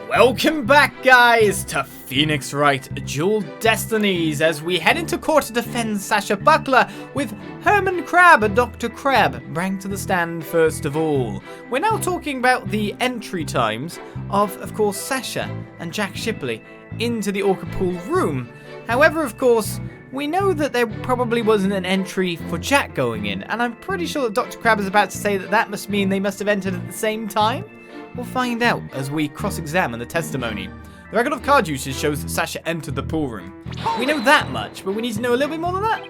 Welcome back, guys, to Phoenix Wright Dual Destinies as we head into court to defend Sasha Buckler with Herman Crab and Dr. Crab bring to the stand first of all. We're now talking about the entry times of course, Sasha and Jack Shipley into the Orca pool room. However, of course, we know that there probably wasn't an entry for Jack going in, and I'm pretty sure that Dr. Crab is about to say that must mean they must have entered at the same time. We'll find out as we cross-examine the testimony. The record of card usage shows that Sasha entered the pool room. We know that much, but we need to know a little bit more than that.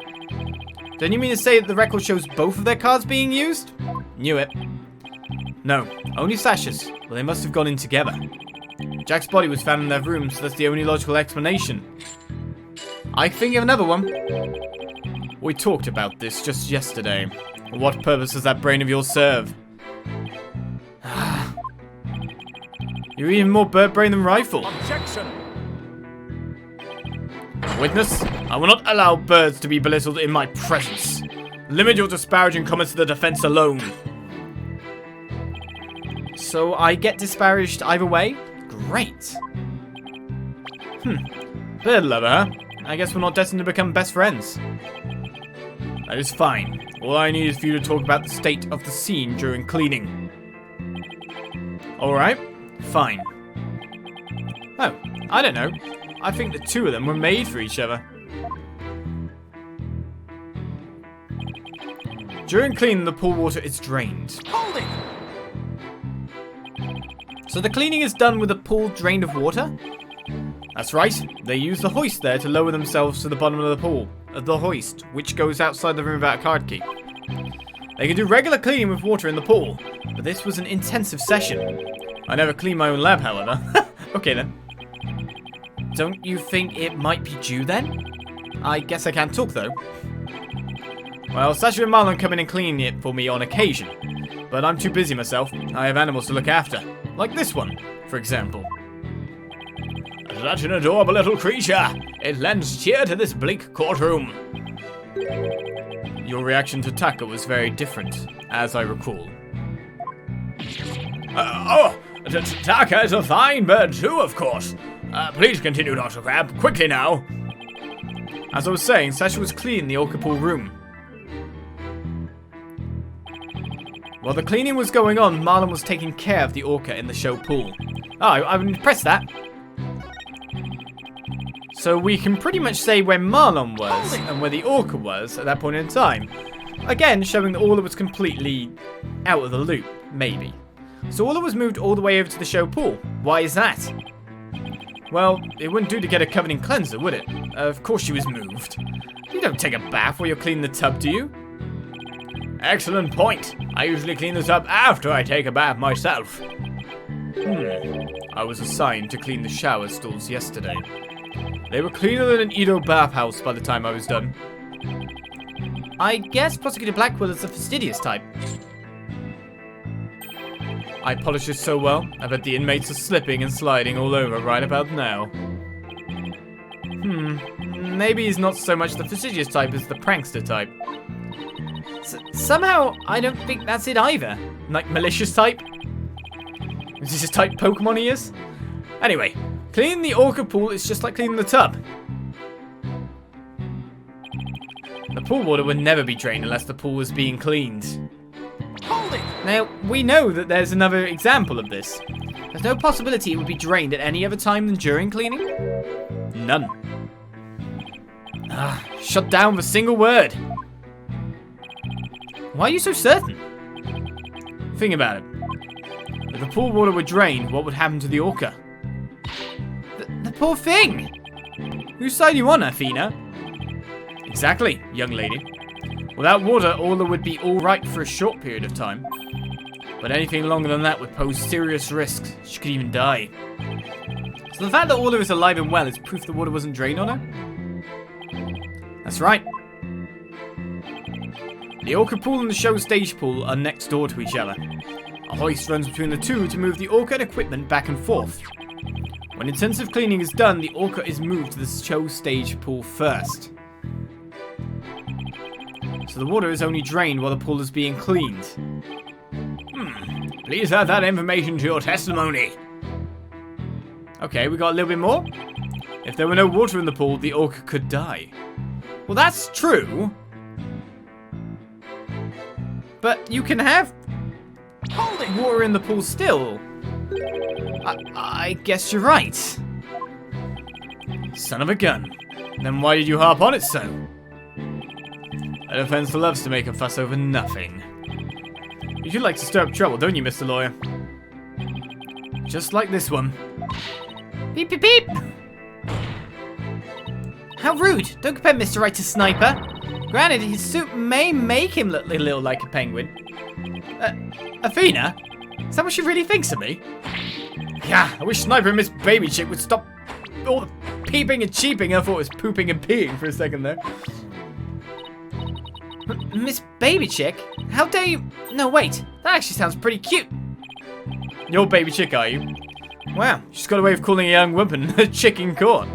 Don't you mean to say that the record shows both of their cards being used? Knew it. No, only Sasha's. Well, they must have gone in together. Jack's body was found in their room, so that's the only logical explanation. I think of another one. We talked about this just yesterday. What purpose does that brain of yours serve? You're even more bird brain than rifle. Objection! Witness, I will not allow birds to be belittled in my presence. Limit your disparaging comments to the defense alone. So I get disparaged either way? Great. Bird lover, huh? I guess we're not destined to become best friends. That is fine. All I need is for you to talk about the state of the scene during cleaning. Alright. Fine. Oh, I don't know. I think the two of them were made for each other. During cleaning, the pool water is drained. Hold it! So the cleaning is done with the pool drained of water? That's right. They use the hoist there to lower themselves to the bottom of the pool. The hoist, which goes outside the room without a card key. They can do regular cleaning with water in the pool, but this was an intensive session. I never clean my own lab, however. Okay then. Don't you think it might be due then? I guess I can't talk though. Well, Sasha and Marlon come in and clean it for me on occasion. But I'm too busy myself. I have animals to look after. Like this one, for example. Such an adorable little creature. It lends cheer to this bleak courtroom. Your reaction to Taka was very different, as I recall. Taka is a fine bird too, of course. Please continue, Dr. Crab. Quickly now. As I was saying, Sasha was cleaning the Orca pool room. While the cleaning was going on, Marlon was taking care of the Orca in the show pool. Oh, I would press that. So we can pretty much say where Marlon was and where the Orca was at that point in time. Again, showing that Orla was completely out of the loop, maybe. So Orla was moved all the way over to the show pool. Why is that? Well, it wouldn't do to get her covered in cleanser, would it? Of course she was moved. You don't take a bath while you're cleaning the tub, do you? Excellent point. I usually clean the tub after I take a bath myself. I was assigned to clean the shower stalls yesterday. They were cleaner than an Edo bathhouse by the time I was done. I guess Prosecutor Blackwell is the fastidious type. I polish this so well, I bet the inmates are slipping and sliding all over right about now. Maybe he's not so much the fastidious type as the prankster type. Somehow, I don't think that's it either. Like, malicious type? Is this a type Pokemon he is? Anyway, cleaning the Orca pool is just like cleaning the tub. The pool water would never be drained unless the pool was being cleaned. Hold it! Now, we know that there's another example of this. There's no possibility it would be drained at any other time than during cleaning? None. Shut down with a single word. Why are you so certain? Think about it. If the pool water were drained, what would happen to the Orca? The poor thing! Whose side are you on, Athena? Exactly, young lady. Without water, Orla would be alright for a short period of time. But anything longer than that would pose serious risks. She could even die. So the fact that Orla is alive and well is proof the water wasn't drained on her? That's right. The Orca pool and the show stage pool are next door to each other. A hoist runs between the two to move the Orca and equipment back and forth. When intensive cleaning is done, the Orca is moved to the show stage pool first. So the water is only drained while the pool is being cleaned. Please add that information to your testimony. Okay, we got a little bit more. If there were no water in the pool, the orca could die. Well, that's true. But you can have water in the pool still. I guess you're right. Son of a gun. Then why did you harp on it so? A defense loves to make a fuss over nothing. You do like to stir up trouble, don't you, Mr. Lawyer? Just like this one. Beep, beep, beep! How rude! Don't compare Mr. Wright to Sniper. Granted, his suit may make him look a little like a penguin. Athena? Is that what she really thinks of me? Yeah, I wish Sniper and Miss Baby Chick would stop all the peeping and cheeping. I thought it was pooping and peeing for a second there. Miss Baby Chick? How dare you? No, wait. That actually sounds pretty cute. You're Baby Chick, are you? Wow, she's got a way of calling a young woman a chick in court.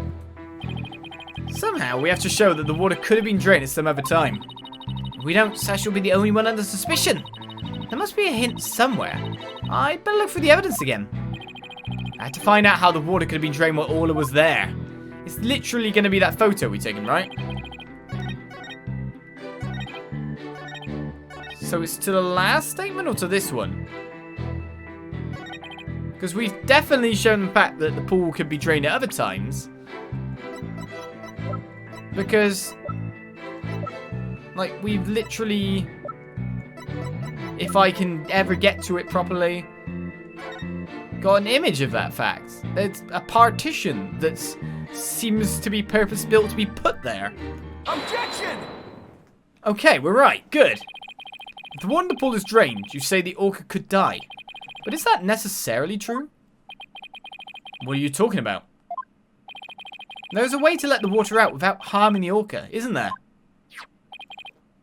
Somehow, we have to show that the water could have been drained at some other time. If we don't, Sash will be the only one under suspicion. There must be a hint somewhere. I'd better look through the evidence again. I had to find out how the water could have been drained while Orla was there. It's literally going to be that photo we taken, right? So it's to the last statement or to this one? Because we've definitely shown the fact that the pool could be drained at other times. Because, like, we've literally, if I can ever get to it properly, got an image of that fact. There's a partition that seems to be purpose-built to be put there. Objection! Okay, we're right. Good. If the water in the pool is drained, you say the orca could die. But is that necessarily true? What are you talking about? There's a way to let the water out without harming the orca, isn't there?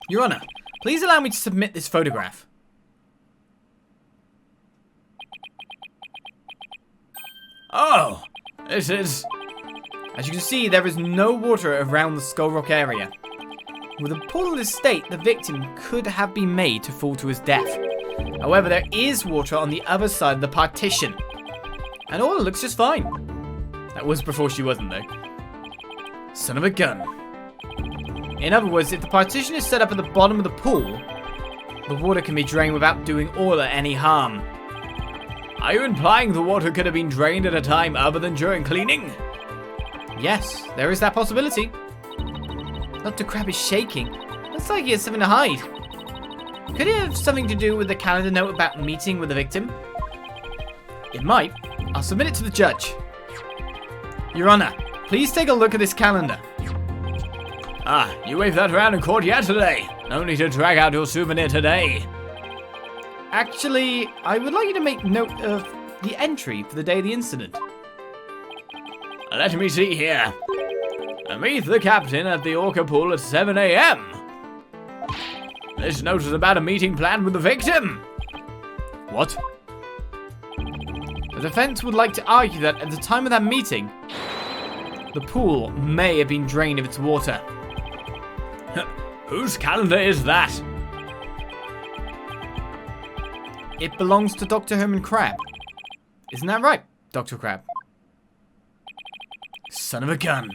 Your Honor, please allow me to submit this photograph. Oh, this is... As you can see, there is no water around the Skull Rock area. With a pool in this state, the victim could have been made to fall to his death. However, there is water on the other side of the partition. And all looks just fine. That was before she wasn't, though. Son of a gun. In other words, if the partition is set up at the bottom of the pool, the water can be drained without doing Orla any harm. Are you implying the water could have been drained at a time other than during cleaning? Yes, there is that possibility. Dr. Crab is shaking. Looks like he has something to hide. Could it have something to do with the calendar note about meeting with the victim? It might. I'll submit it to the judge. Your Honor, please take a look at this calendar. Ah, you waved that around in court yesterday. No need to drag out your souvenir today. Actually, I would like you to make note of the entry for the day of the incident. Let me see here. Meet the captain at the Orca pool at 7 a.m. This note is about a meeting planned with the victim. What? The defense would like to argue that at the time of that meeting, the pool may have been drained of its water. Whose calendar is that? It belongs to Dr. Herman Crab. Isn't that right, Dr. Crab? Son of a gun.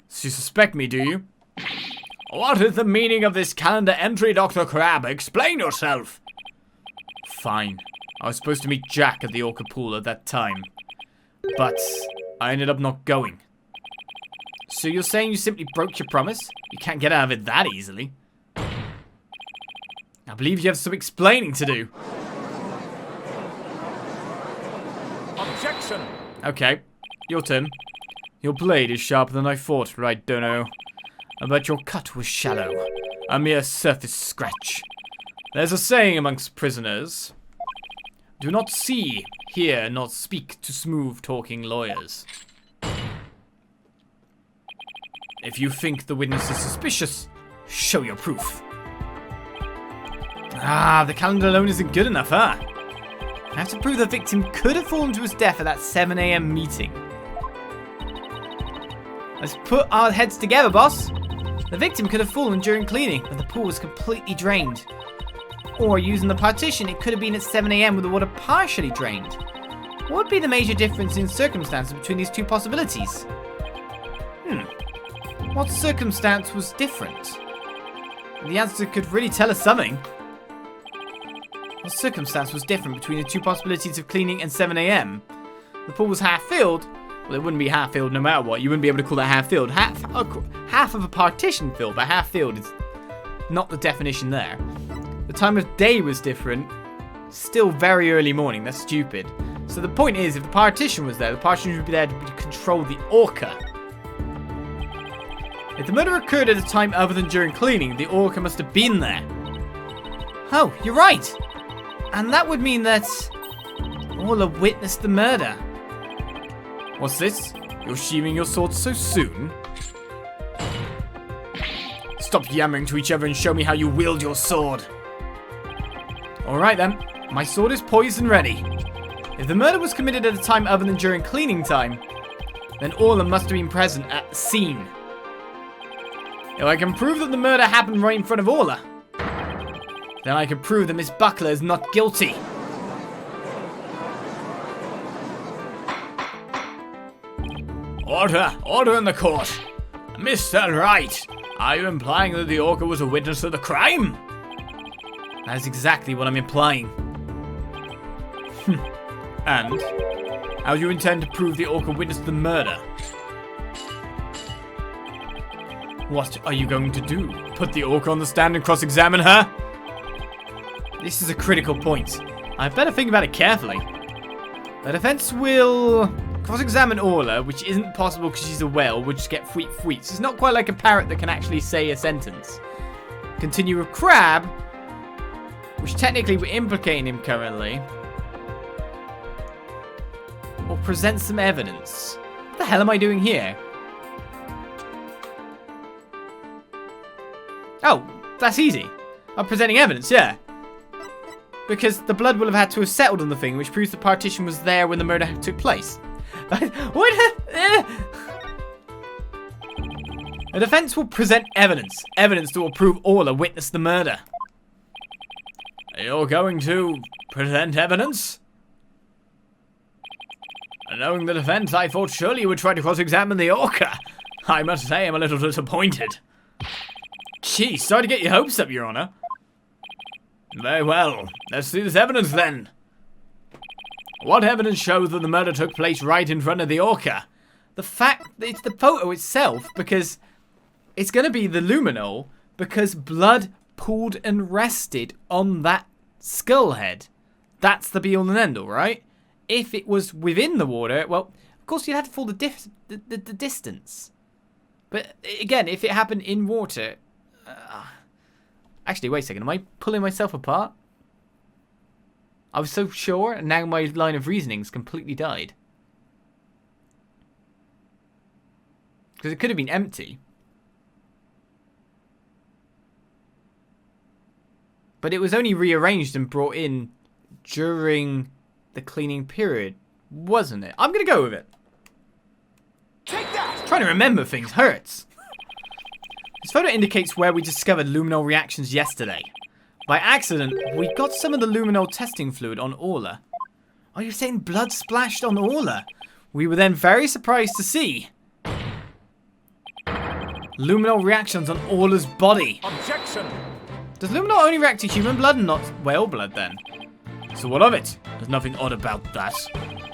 So you suspect me, do you? What is the meaning of this calendar entry, Dr. Crab? Explain yourself. Fine. I was supposed to meet Jack at the Orca pool at that time. But I ended up not going. So you're saying you simply broke your promise? You can't get out of it that easily. I believe you have some explaining to do. Objection! Okay, your turn. Your blade is sharper than I thought, right, Dono? But your cut was shallow. A mere surface scratch. There's a saying amongst prisoners. Do not see, hear, nor speak to smooth-talking lawyers. If you think the witness is suspicious, show your proof. Ah, the calendar alone isn't good enough, huh? I have to prove the victim could have fallen to his death at that 7 a.m. meeting. Let's put our heads together, boss. The victim could have fallen during cleaning when the pool was completely drained. Or using the partition, it could have been at 7 a.m. with the water partially drained. What would be the major difference in circumstances between these two possibilities? What circumstance was different? The answer could really tell us something. What circumstance was different between the two possibilities of cleaning and 7 AM? The pool was half-filled. Well, it wouldn't be half-filled no matter what. You wouldn't be able to call that half-filled. Half of a partition filled, but half-filled is not the definition there. The time of day was different. Still very early morning. That's stupid. So the point is, if the partition was there, the partition would be there to control the Orca. If the murder occurred at a time other than during cleaning, the Orca must have been there. Oh, you're right. And that would mean that Orla witnessed the murder. What's this? You're sheathing your sword so soon? Stop yammering to each other and show me how you wield your sword. Alright then, my sword is poised and ready. If the murder was committed at a time other than during cleaning time, then Orla must have been present at the scene. If I can prove that the murder happened right in front of Orla, then I can prove that Miss Buckler is not guilty. Order in the court. Mr. Wright, are you implying that the Orca was a witness to the crime? That is exactly what I'm implying. And how do you intend to prove the Orca witnessed the murder? What are you going to do? Put the Orca on the stand and cross-examine her? This is a critical point. I better think about it carefully. The defense will cross-examine Orla, which isn't possible because she's a whale. We'll just get fweets. It's not quite like a parrot that can actually say a sentence. Continue with Crab, which technically we're implicating him currently. Or present some evidence. What the hell am I doing here? Oh, that's easy. I'm presenting evidence, yeah. Because the blood will have had to have settled on the thing, which proves the partition was there when the murder took place. What? The defense will present evidence. Evidence that will prove Orla witnessed the murder. You're going to present evidence? Knowing the defense, I thought surely you would try to cross-examine the Orca. I must say I'm a little disappointed. Gee, sorry to get your hopes up, Your Honor. Very well. Let's see this evidence then. What evidence shows that the murder took place right in front of the Orca? The fact that it's the photo itself, because it's going to be the Luminol, because blood pooled and rested on that skull head. That's the be-all and end-all, right? If it was within the water, well, of course you'd have to fall the distance. But again, if it happened in water... Actually, wait a second. Am I pulling myself apart? I was so sure, and now my line of reasoning's completely died. Because it could have been empty. But it was only rearranged and brought in during the cleaning period, wasn't it? I'm going to go with it. Take that! Trying to remember things hurts. This photo indicates where we discovered luminol reactions yesterday. By accident, we got some of the luminol testing fluid on Orla. Are you saying blood splashed on Orla? We were then very surprised to see luminol reactions on Orla's body. Objection! Does luminol only react to human blood and not whale blood then? So what of it? There's nothing odd about that.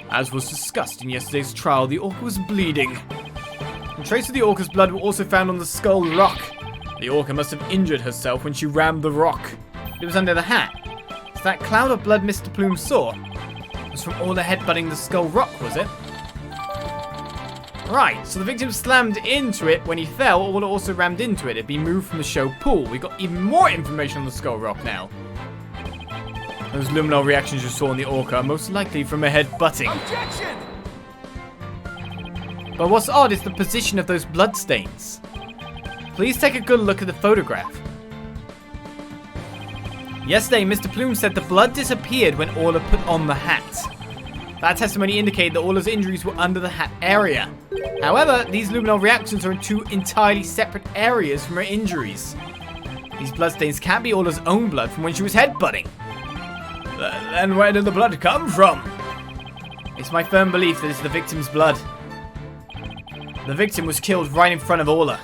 As was discussed in yesterday's trial, the Orca was bleeding. And traces of the Orca's blood were also found on the skull rock. The Orca must have injured herself when she rammed the rock. It was under the hat. So that cloud of blood Mr. Plume saw was from Orla headbutting the skull rock, was it? Right, so the victim slammed into it when he fell. Orla also rammed into it. It'd been moved from the show pool. We got even more information on the skull rock now. Those luminol reactions you saw in the Orca are most likely from a headbutting. Objection! But what's odd is the position of those bloodstains. Please take a good look at the photograph. Yesterday, Mr. Plume said the blood disappeared when Orla put on the hat. That testimony indicated that Orla's injuries were under the hat area. However, these luminol reactions are in two entirely separate areas from her injuries. These bloodstains can't be Orla's own blood from when she was headbutting. Then where did the blood come from? It's my firm belief that it's the victim's blood. The victim was killed right in front of Orla.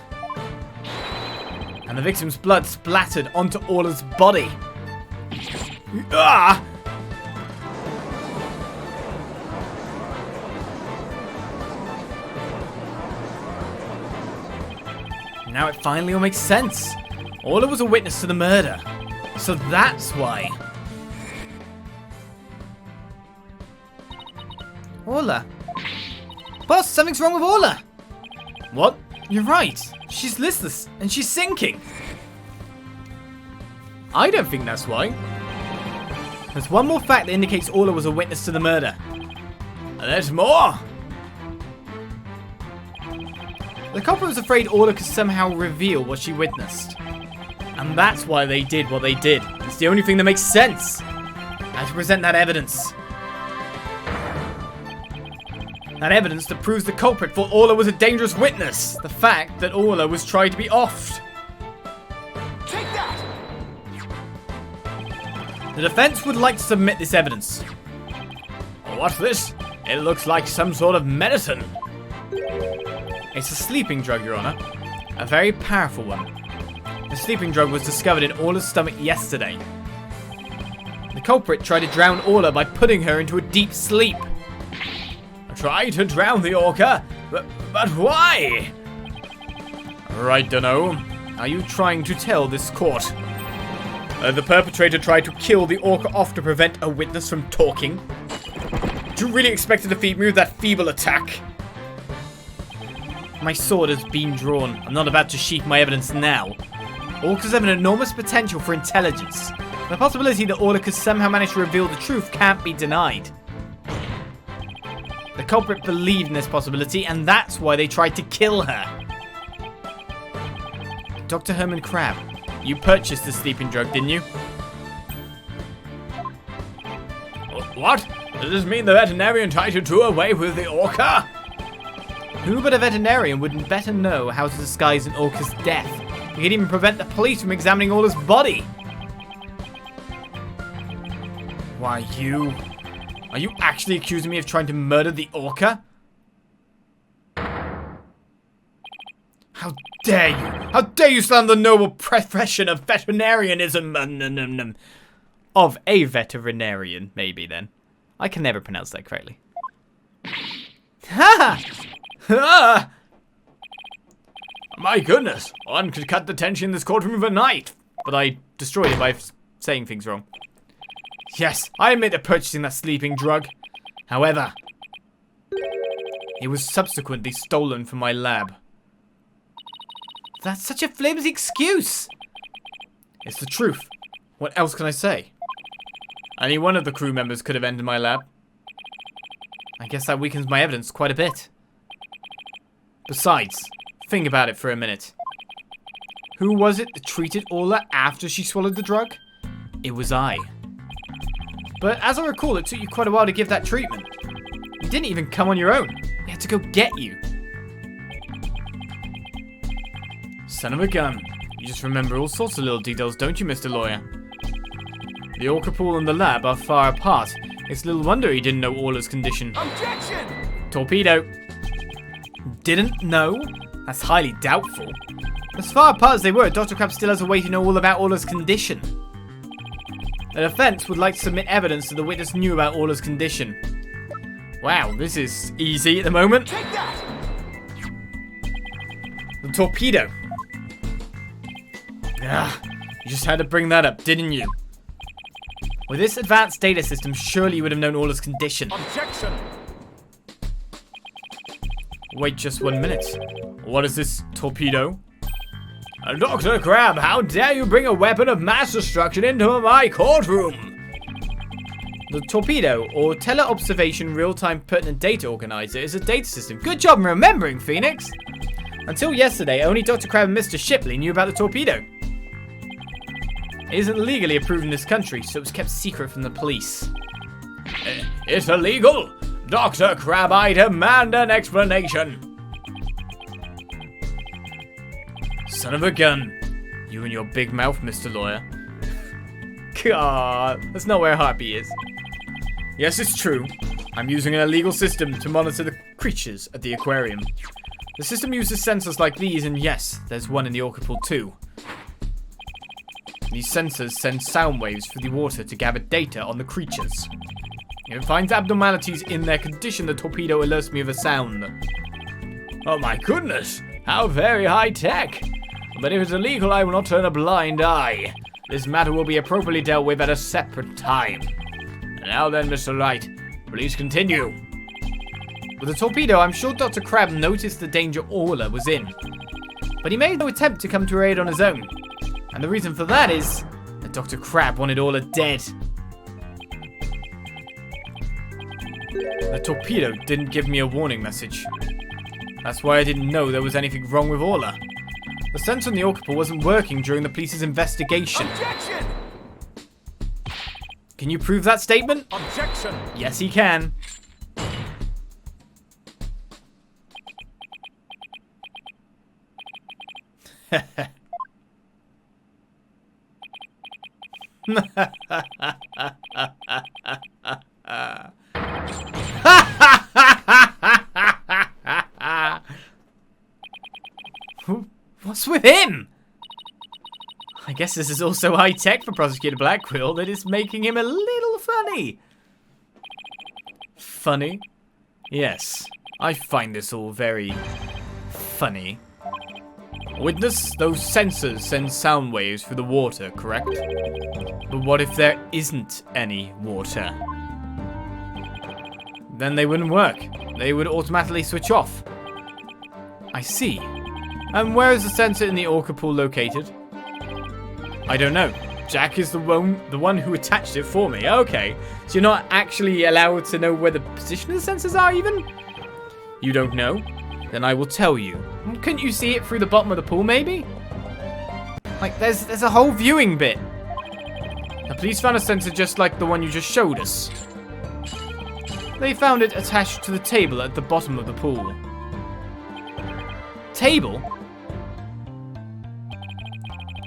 And the victim's blood splattered onto Orla's body. Ah! Now it finally all makes sense. Orla was a witness to the murder. So that's why. Orla? Boss, something's wrong with Orla. What? You're right. She's listless and she's sinking. I don't think that's why. There's one more fact that indicates Orla was a witness to the murder. And there's more. The culprit was afraid Orla could somehow reveal what she witnessed. And that's why they did what they did. It's the only thing that makes sense. I have to present that evidence. That evidence that proves the culprit thought Orla was a dangerous witness. The fact that Orla was trying to be offed. Take that! The defense would like to submit this evidence. What's this? It looks like some sort of medicine. It's a sleeping drug, Your Honor. A very powerful one. The sleeping drug was discovered in Orla's stomach yesterday. The culprit tried to drown Orla by putting her into a deep sleep. Try to drown the Orca? But why? Right, dunno. Are you trying to tell this court? The perpetrator tried to kill the Orca off to prevent a witness from talking? Do you really expect to defeat me with that feeble attack? My sword has been drawn. I'm not about to sheath my evidence now. Orcas have an enormous potential for intelligence. The possibility that Orca could somehow manage to reveal the truth can't be denied. The culprit believed in this possibility, and that's why they tried to kill her. Dr. Herman Crab, you purchased the sleeping drug, didn't you? What? Does this mean the veterinarian tried to do away with the Orca? Who but a veterinarian would better know how to disguise an Orca's death? He could even prevent the police from examining Orla's body. Why, you... Are you actually accusing me of trying to murder the Orca? How dare you? How dare you slander the noble profession of veterinarianism? Of a veterinarian, maybe then. I can never pronounce that correctly. Ha! Ha! My goodness, one could cut the tension in this courtroom overnight. But I destroyed it by saying things wrong. Yes, I admit to purchasing that sleeping drug. However, it was subsequently stolen from my lab. That's such a flimsy excuse. It's the truth. What else can I say? Any one of the crew members could have entered my lab. I guess that weakens my evidence quite a bit. Besides, think about it for a minute. Who was it that treated Orla after she swallowed the drug? It was I. But as I recall, it took you quite a while to give that treatment. You didn't even come on your own. We had to go get you. Son of a gun. You just remember all sorts of little details, don't you, Mr. Lawyer? The Orca pool and the lab are far apart. It's little wonder he didn't know Orla's condition. Objection! Torpedo. Didn't know? That's highly doubtful. As far apart as they were, Dr. Crab still has a way to know all about Orla's condition. The defense would like to submit evidence that the witness knew about Orla's condition. Wow, this is easy at the moment. Take that! The torpedo. Ah, you just had to bring that up, didn't you? With this advanced data system, surely you would have known Orla's condition. Objection! Wait just 1 minute. What is this torpedo? Dr. Crab, how dare you bring a weapon of mass destruction into my courtroom? The Torpedo, or Tele-Observation Real-Time Pertinent Data Organizer, is a data system. Good job in remembering, Phoenix! Until yesterday, only Dr. Crab and Mr. Shipley knew about the torpedo. It isn't legally approved in this country, so it was kept secret from the police. It's illegal! Dr. Crab, I demand an explanation! Son of a gun. You and your big mouth, Mr. Lawyer. God, that's not where Harpy is. Yes, it's true. I'm using an illegal system to monitor the creatures at the aquarium. The system uses sensors like these, and yes, there's one in the Orca pool too. These sensors send sound waves through the water to gather data on the creatures. If it finds abnormalities in their condition, the torpedo alerts me of a sound. Oh my goodness, how very high tech. But if it's illegal, I will not turn a blind eye. This matter will be appropriately dealt with at a separate time. And now then, Mr. Wright, please continue. With the torpedo, I'm sure Dr. Crab noticed the danger Orla was in. But he made no attempt to come to her aid on his own. And the reason for that is that Dr. Crab wanted Orla dead. The torpedo didn't give me a warning message. That's why I didn't know there was anything wrong with Orla. The sensor on the Orca pool wasn't working during the police's investigation. Objection! Can you prove that statement? Objection! Yes, he can. What's with him? I guess this is also high tech for Prosecutor Blackquill that is making him a little funny. Funny? Yes, I find this all very funny. Witness, those sensors send sound waves through the water, correct? But what if there isn't any water? Then they wouldn't work. They would automatically switch off. I see. And where is the sensor in the Orca pool located? I don't know. Jack is the one who attached it for me. Okay. So you're not actually allowed to know where the position of the sensors are even? You don't know? Then I will tell you. Couldn't you see it through the bottom of the pool maybe? Like there's a whole viewing bit. The police found a sensor just like the one you just showed us. They found it attached to the table at the bottom of the pool. Table?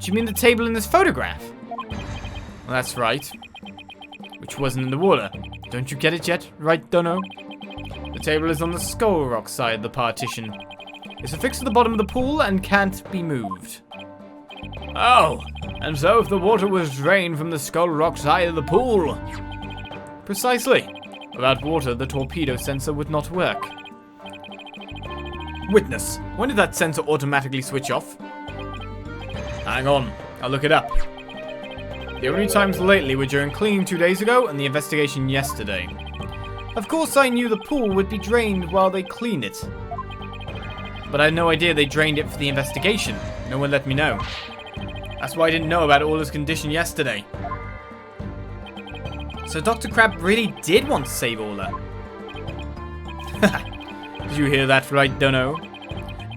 Do you mean the table in this photograph? Well, that's right. Which wasn't in the water. Don't you get it yet, right, Dono? The table is on the skull rock side of the partition. It's affixed to the bottom of the pool and can't be moved. Oh, and so if the water was drained from the skull rock side of the pool. Precisely. Without water, the torpedo sensor would not work. Witness, when did that sensor automatically switch off? Hang on, I'll look it up. The only times lately were during cleaning 2 days ago and the investigation yesterday. Of course I knew the pool would be drained while they cleaned it. But I had no idea they drained it for the investigation. No one let me know. That's why I didn't know about Orla's condition yesterday. So Dr. Crab really did want to save Orla. Did you hear that right, Dono?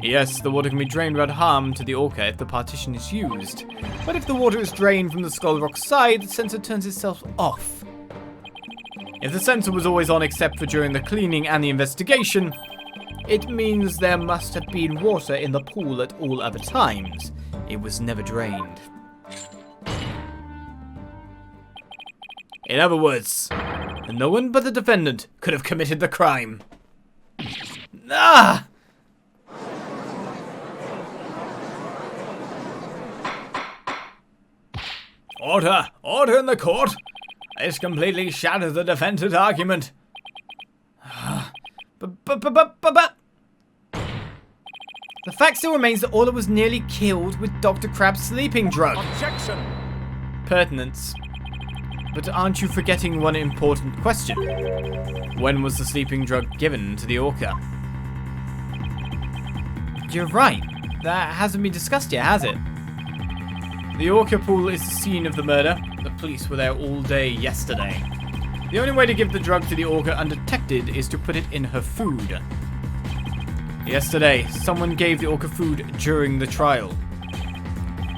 Yes, the water can be drained without harm to the Orca if the partition is used. But if the water is drained from the skull rock side, the sensor turns itself off. If the sensor was always on except for during the cleaning and the investigation, it means there must have been water in the pool at all other times. It was never drained. In other words, no one but the defendant could have committed the crime. Ah! Order in the court. This completely shatters the defense's argument. But the fact still remains that Orla was nearly killed with Dr. Crab's sleeping drug. Objection! Pertinence. But aren't you forgetting one important question? When was the sleeping drug given to the Orca? You're right. That hasn't been discussed yet, has it? The Orca pool is the scene of the murder. The police were there all day yesterday. The only way to give the drug to the Orca undetected is to put it in her food. Yesterday, someone gave the Orca food during the trial.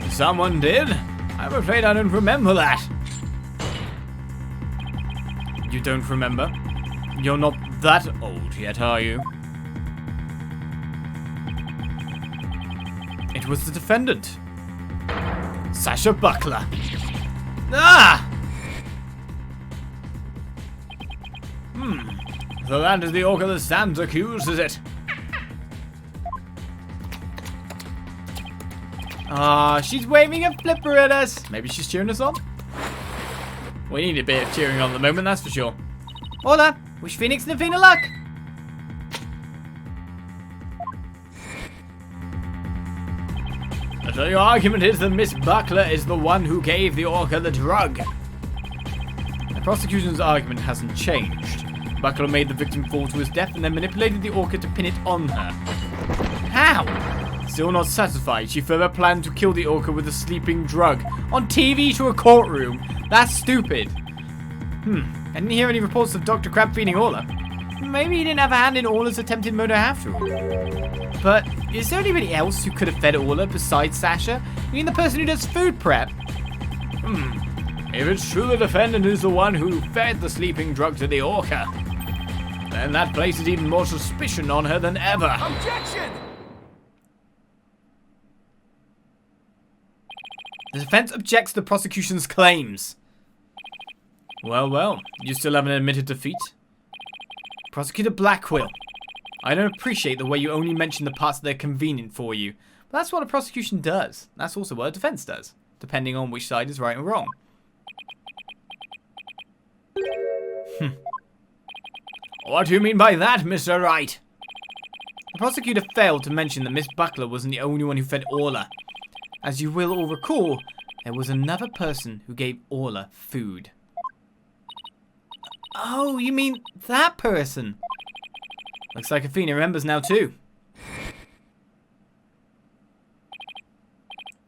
Someone did? I'm afraid I don't remember that. You don't remember? You're not that old yet, are you? It was the defendant. Sasha Buckler. Ah! So that is the Orca that stands accused, is it? Ah, she's waving a flipper at us. Maybe she's cheering us on? We need a bit of cheering on at the moment, that's for sure. Hola, wish Phoenix and Athena luck. So your argument is that Miss Buckler is the one who gave the Orca the drug. The prosecution's argument hasn't changed. Buckler made the victim fall to his death and then manipulated the Orca to pin it on her. How? Still not satisfied, she further planned to kill the Orca with a sleeping drug. On TV to a courtroom? That's stupid. I didn't hear any reports of Dr. Crab feeding Orla. Maybe he didn't have a hand in Orla's attempted murder after all. But is there anybody else who could have fed Orla besides Sasha? I mean the person who does food prep? If it's true the defendant is the one who fed the sleeping drug to the Orca, then that places even more suspicion on her than ever. Objection! The defense objects to the prosecution's claims. Well, you still haven't admitted defeat. Prosecutor Blackquill, I don't appreciate the way you only mention the parts that are convenient for you. But that's what a prosecution does. That's also what a defense does, depending on which side is right or wrong. What do you mean by that, Mr. Wright? The prosecutor failed to mention that Miss Buckler wasn't the only one who fed Orla. As you will all recall, there was another person who gave Orla food. Oh, you mean that person? Looks like Athena remembers now too.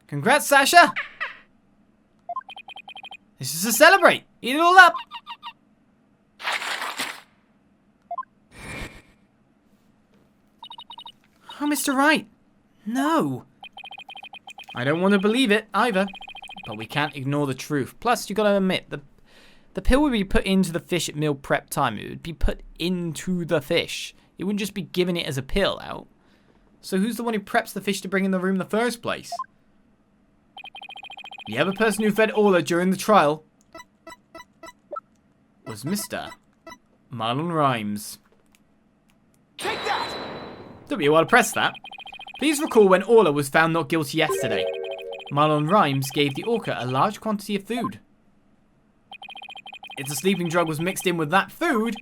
Congrats, Sasha! This is to celebrate! Eat it all up! Oh, Mr. Wright. No. I don't want to believe it either. But we can't ignore the truth. Plus, you gotta admit, the pill would be put into the fish at meal prep time. It would be put into the fish. It wouldn't just be given it as a pill out. So who's the one who preps the fish to bring in the room in the first place? The other person who fed Orla during the trial was Mr. Marlon Rhymes. Take that! Don't be able to press that. Please recall when Orla was found not guilty yesterday. Marlon Rhymes gave the Orca a large quantity of food. If the sleeping drug was mixed in with that food,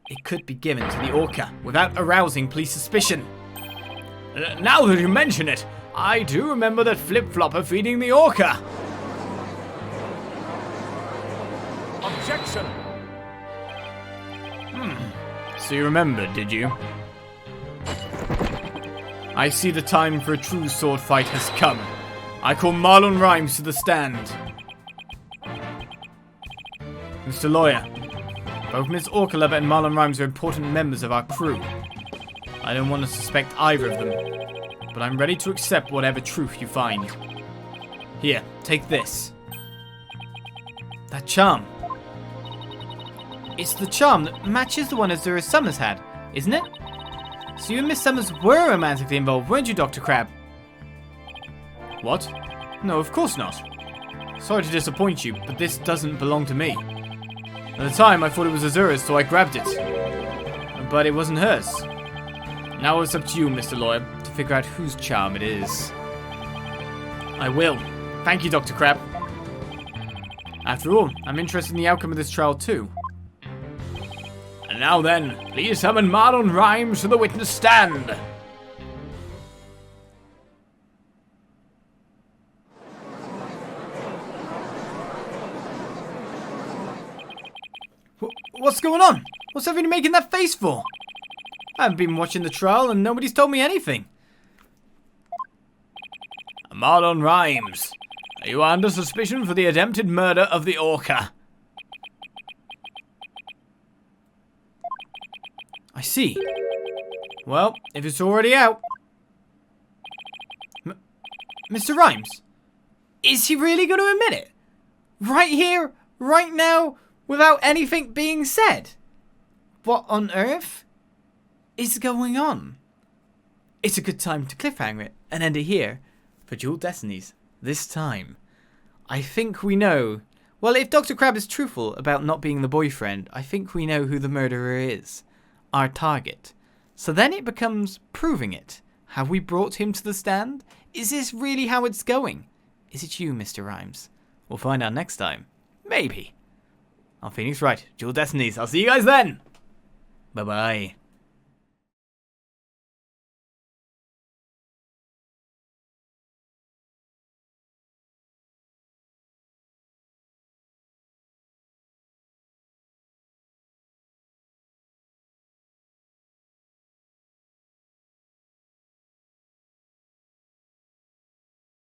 it could be given to the Orca without arousing police suspicion. Now that you mention it, I do remember that flip-flopper feeding the Orca. Objection! So you remembered, did you? I see the time for a true sword fight has come. I call Marlon Rhymes to the stand. Mr. Lawyer, both Miss Orca Lover and Marlon Rhymes are important members of our crew. I don't want to suspect either of them, but I'm ready to accept whatever truth you find. Here, take this. That charm. It's the charm that matches the one Azura Summers had, isn't it? So you and Miss Summers were romantically involved, weren't you, Dr. Crab? What? No, of course not. Sorry to disappoint you, but this doesn't belong to me. At the time, I thought it was Azura's, so I grabbed it. But it wasn't hers. Now it's up to you, Mr. Lawyer, to figure out whose charm it is. I will. Thank you, Dr. Crab. After all, I'm interested in the outcome of this trial too. And now then, please summon Marlon Rhymes to the witness stand. What's going on? What's everyone making that face for? I haven't been watching the trial and nobody's told me anything. Marlon Rhymes, you are under suspicion for the attempted murder of the Orca. I see. Well, if it's already out. Mr. Rhymes, is he really going to admit it? Right here, right now, without anything being said? What on earth is going on? It's a good time to cliffhanger it and end it here for Dual Destinies. This time, I think we know Well, if Dr. Crab is truthful about not being the boyfriend, I think we know who the murderer is. Our target. So then it becomes proving it. Have we brought him to the stand? Is this really how it's going? Is it you, Mr. Rhymes? We'll find out next time. Maybe. I'm Phoenix Wright, Jewel Destinies. I'll see you guys then. Bye-bye.